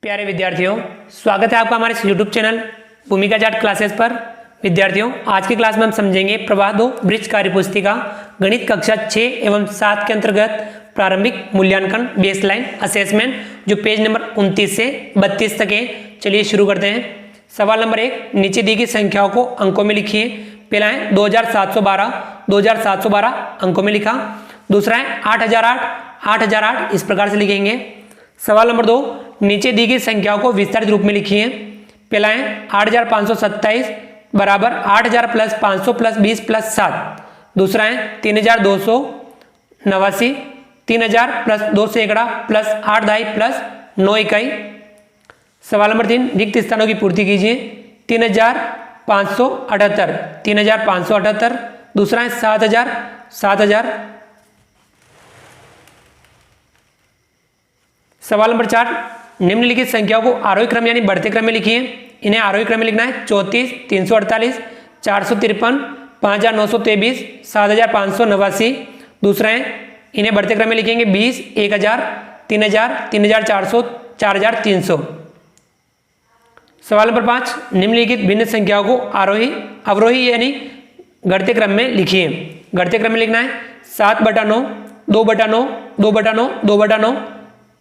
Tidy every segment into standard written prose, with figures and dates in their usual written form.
प्यारे विद्यार्थियों, स्वागत है आपका हमारे YouTube चैनल भूमिका जाट क्लासेस पर। विद्यार्थियों, आज की क्लास में हम समझेंगे प्रवाह 2 वृक्ष कार्य पुस्तिका गणित कक्षा 6 एवं 7 के अंतर्गत प्रारंभिक मूल्यांकन बेसलाइन असेसमेंट, जो पेज नंबर 29 से 32 तक है। चलिए शुरू करते हैं। सवाल नंबर 1, नीचे दी गई संख्याओं को अंकों में लिखिए। पहला है 2712 अंकों में लिखा। दूसरा है 8008 इस प्रकार से लिखेंगे। सवाल नंबर 2, नीचे दी गई संख्याओं को विस्तारित रूप में लिखिए। पहला है 8527 बराबर 8000 प्लस 500 प्लस 20 प्लस 7। दूसरा है 3289 3000 प्लस 2 सैकड़ा प्लस 8 दहाई प्लस 9 इकाई। सवाल नंबर 3, रिक्त स्थानों की पूर्ति कीजिए। 3578। दूसरा है 7000। सवाल नंबर 4, निम्नलिखित संख्याओं को आरोही क्रम यानी बढ़ते क्रम में लिखिए। इन्हें आरोही क्रम में लिखना है। 34, 348, 453, 5923, 7589। दूसरा है इन्हें बढ़ते क्रम में लिखेंगे 20, 1000, 3000, 3400, 4300। सवाल नंबर 5, निम्नलिखित भिन्न संख्याओं को आरोही अवरोही यानी घटते क्रम में लिखिए। घटते क्रम में लिखना है 7/9, 2/9, 2/9, 2/9।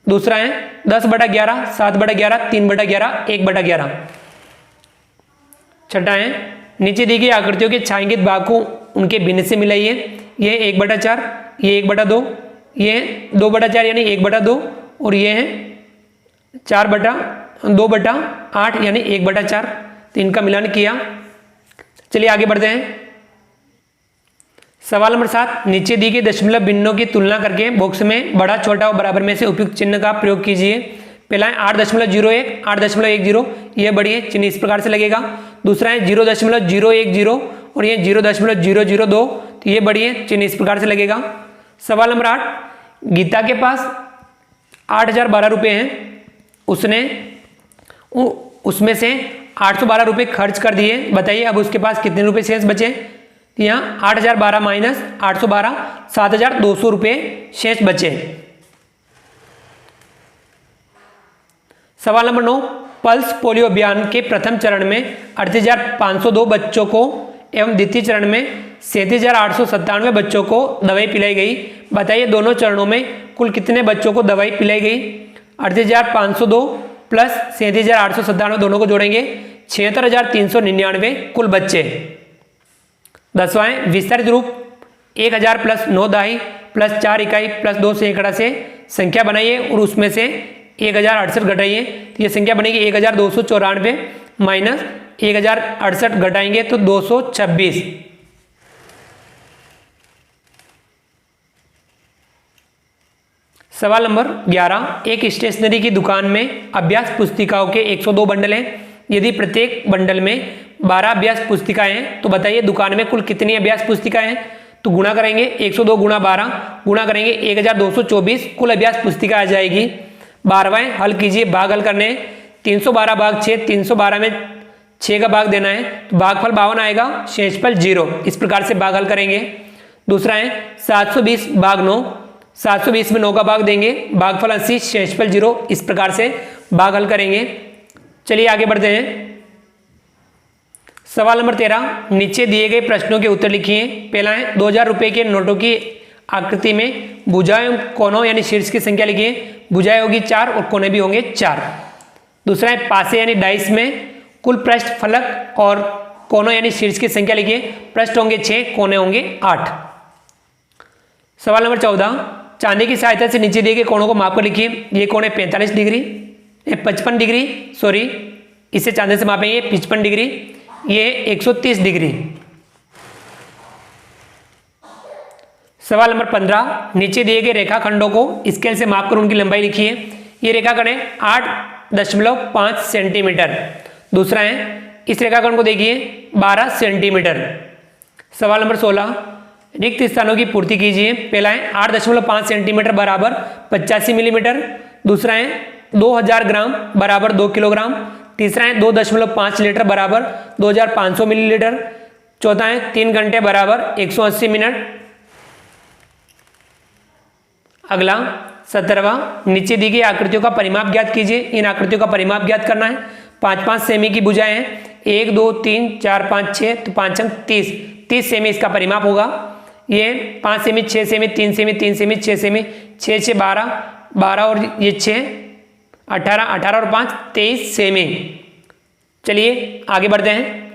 दूसरा है 10/11, 7/11, 3/11, 1/11। छठा है नीचे दी गई आकृतियों के छायांकित भाग को उनके भिन्न से मिलाइए। ये 1/4, ये 1/2, ये 2/4 यानी 1/2 और ये है 2/8 यानी 1/4। तो इनका मिलान किया। चलिए आगे बढ़ते हैं। सवाल नंबर 7, नीचे दी गई दशमलव भिन्नों की तुलना करके बॉक्स में बड़ा, छोटा और बराबर में से उपयुक्त चिन्ह का प्रयोग कीजिए। पहला है 8.01, 8.10, यह बड़ी है, चिन्ह इस प्रकार से लगेगा। दूसरा है 0.010 और ये 0.002, तो ये बड़ी है, चिन्ह इस प्रकार से लगेगा। सवाल नंबर 8, गीता के पास 8012 रुपये हैं। उसमें से 812 रुपये खर्च कर दिए। बताइए अब उसके पास कितने रुपए शेष बचे। यहाँ 8012 माइनस 812, 7200 रुपये शेष बचे। सवाल नंबर 9, पल्स पोलियो अभियान के प्रथम चरण में 38,502 बच्चों को एवं द्वितीय चरण में 37,897 बच्चों को दवाई पिलाई गई। बताइए दोनों चरणों में कुल कितने बच्चों को दवाई पिलाई गई। 38,502 प्लस 37,897 दोनों को जोड़ेंगे 76,399 कुल बच्चे। 10वां है विस्तारित रूप 1000 प्लस 9 दहाई प्लस 4 इकाई प्लस 2 सैकड़ा से संख्या बनाइए और उसमें से 1068 घटाइए। तो ये संख्या बनेगी 1294 माइनस 1068 घटाएंगे तो 226। सवाल नंबर 11, एक स्टेशनरी की दुकान में अभ्यास पुस्तिकाओं के 102 बंडल हैं। यदि प्रत्येक बंडल में 12 अभ्यास पुस्तिकाएं हैं तो बताइए दुकान में कुल कितनी अभ्यास पुस्तिकाएं हैं। तो गुणा करेंगे 102 गुणा 12 गुणा करेंगे 1224 कुल अभ्यास पुस्तिका आ जाएगी। 12वां हल कीजिए, भाग हल करने 312 भाग 6, 312 में 6 का भाग देना है तो भागफल 52 आएगा, शेषफल 0। इस प्रकार से भाग हल करेंगे। दूसरा है 720 भाग 9, 720 में 9 का भाग देंगे, भागफल 80, शेषफल 0। इस प्रकार से भाग हल करेंगे। चलिए आगे बढ़ते हैं। सवाल नंबर 13, नीचे दिए गए प्रश्नों के उत्तर लिखिए। पहला है 2000 रुपये के नोटों की आकृति में भुजाएं कोनों यानी शीर्ष की संख्या लिखिए। भुजाएं होगी 4 और कोने भी होंगे 4। दूसरा है पासे यानी डाइस में कुल पृष्ठ फलक और कोनों यानी शीर्ष की संख्या लिखिए। पृष्ठ होंगे 6, कोने होंगे 8। सवाल नंबर 14, चांदी की सहायता से नीचे दिए गए कोणों को मापकर लिखिए। ये कोण है 45 डिग्री, 55 डिग्री, सॉरी इसे चांदी से मापेंगे 55 डिग्री, ये 130 डिग्री। सवाल नंबर 15, नीचे दिए गए रेखाखंडों को स्केल से मापकर उनकी लंबाई लिखिए। ये रेखाखंड है 8.5 सेंटीमीटर। दूसरा है इस रेखाखंड को देखिए 12 सेंटीमीटर। सवाल नंबर 16, रिक्त स्थानों की पूर्ति कीजिए। पहला है 8.5 सेंटीमीटर बराबर 85 मिलीमीटर। दूसरा है 2000 ग्राम बराबर 2 किलोग्राम। तीसरा है 2.5 लीटर बराबर 2500 मिलीलीटर। चौथा है 3 घंटे बराबर 180 मिनट। अगला 17वां, नीचे दी गई आकृतियों का परिमाप ज्ञात कीजिए। इन आकृतियों का परिमाप ज्ञात करना है। 5-5 सेमी की भुजाएं हैं, 1 2 3 4 5 6, तो 5 अंक 30 सेमी इसका परिमाप होगा। ये 5 semi, 6 semi, 3 semi, 3 semi, 6 semi, 6 6 12 और ये 6 18 और 5 23 सेमी। चलिए आगे बढ़ते हैं।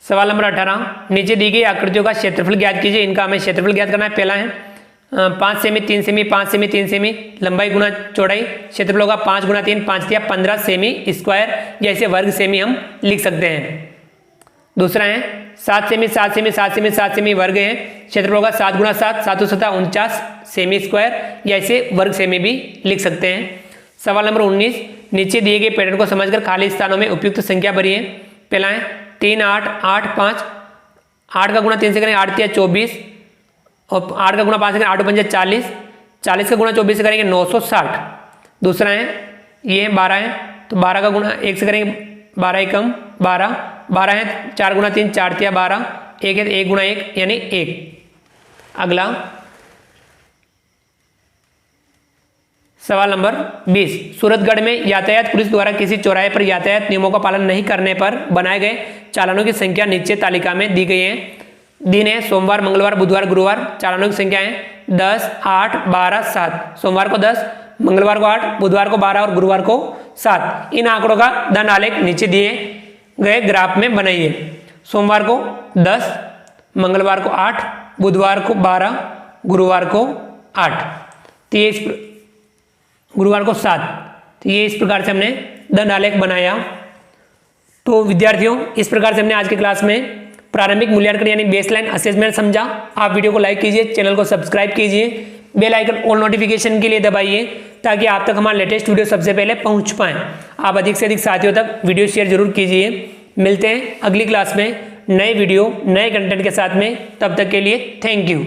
सवाल नंबर 18, नीचे दी गई आकृतियों का क्षेत्रफल ज्ञात कीजिए। इनका हमें क्षेत्रफल ज्ञात करना है। पहला है 5 सेमी, 3 सेमी, 5 सेमी, 3 सेमी, लंबाई गुना चौड़ाई, क्षेत्रफल होगा 5 गुना 3, 5 या 15 सेमी स्क्वायर, या इसे वर्ग सेमी हम लिख सकते हैं। दूसरा है 7 सेमी, 7 सेमी, 7 सेमी, 7 सेमी वर्ग है, क्षेत्रफल होगा 7 गुना 7, 7 7 49 सेमी स्क्वायर, या इसे वर्ग सेमी भी लिख सकते हैं। सवाल नंबर 19, नीचे दिए गए पैटर्न को समझकर खाली स्थानों में उपयुक्त संख्या भरिए। पहला है 3 8 8 5, 8 का गुणा 3 से करेंगे 8 3 24, और 8 का गुणा 5 से करेंगे 8 5 40, 40 का गुणा 24 से करेंगे 960। दूसरा है ये 12 है, तो 12 का गुणा 1 से करेंगे 12 एकम 12, 12 है 4 गुणा 3 4 3 12, 1 है 1 गुणा 1 यानी 1। अगला सवाल नंबर 20, सूरतगढ़ में यातायात पुलिस द्वारा किसी चौराहे पर यातायात नियमों का पालन नहीं करने पर बनाए गए चालानों की संख्या नीचे तालिका में दी गई है। दिन है सोमवार, मंगलवार, बुधवार, गुरुवार। चालानों की संख्या है 10 8 12 7। सोमवार को 10, मंगलवार को 8, बुधवार को 12 और गुरुवार को 7। इन आंकड़ों का धन आलेख नीचे दिए गए ग्राफ में बनाइए। सोमवार को 10, मंगलवार को 8, बुधवार को 12, गुरुवार को 8, तो ये गुरुवार को 7। तो ये इस प्रकार से हमने धन आलेख बनाया। तो विद्यार्थियों, इस प्रकार से हमने आज की क्लास में प्रारंभिक मूल्यांकन यानी बेसलाइन असेसमेंट समझा। आप वीडियो को लाइक कीजिए, चैनल को सब्सक्राइब कीजिए, बेल आइकन ऑल नोटिफिकेशन के लिए दबाइए, ताकि आप तक हमारा लेटेस्ट वीडियो सबसे पहले पहुंच पाएं। आप अधिक से अधिक साथियों तक वीडियो शेयर जरूर कीजिए। मिलते हैं अगली क्लास में नए वीडियो नए कंटेंट के साथ में। तब तक के लिए थैंक यू।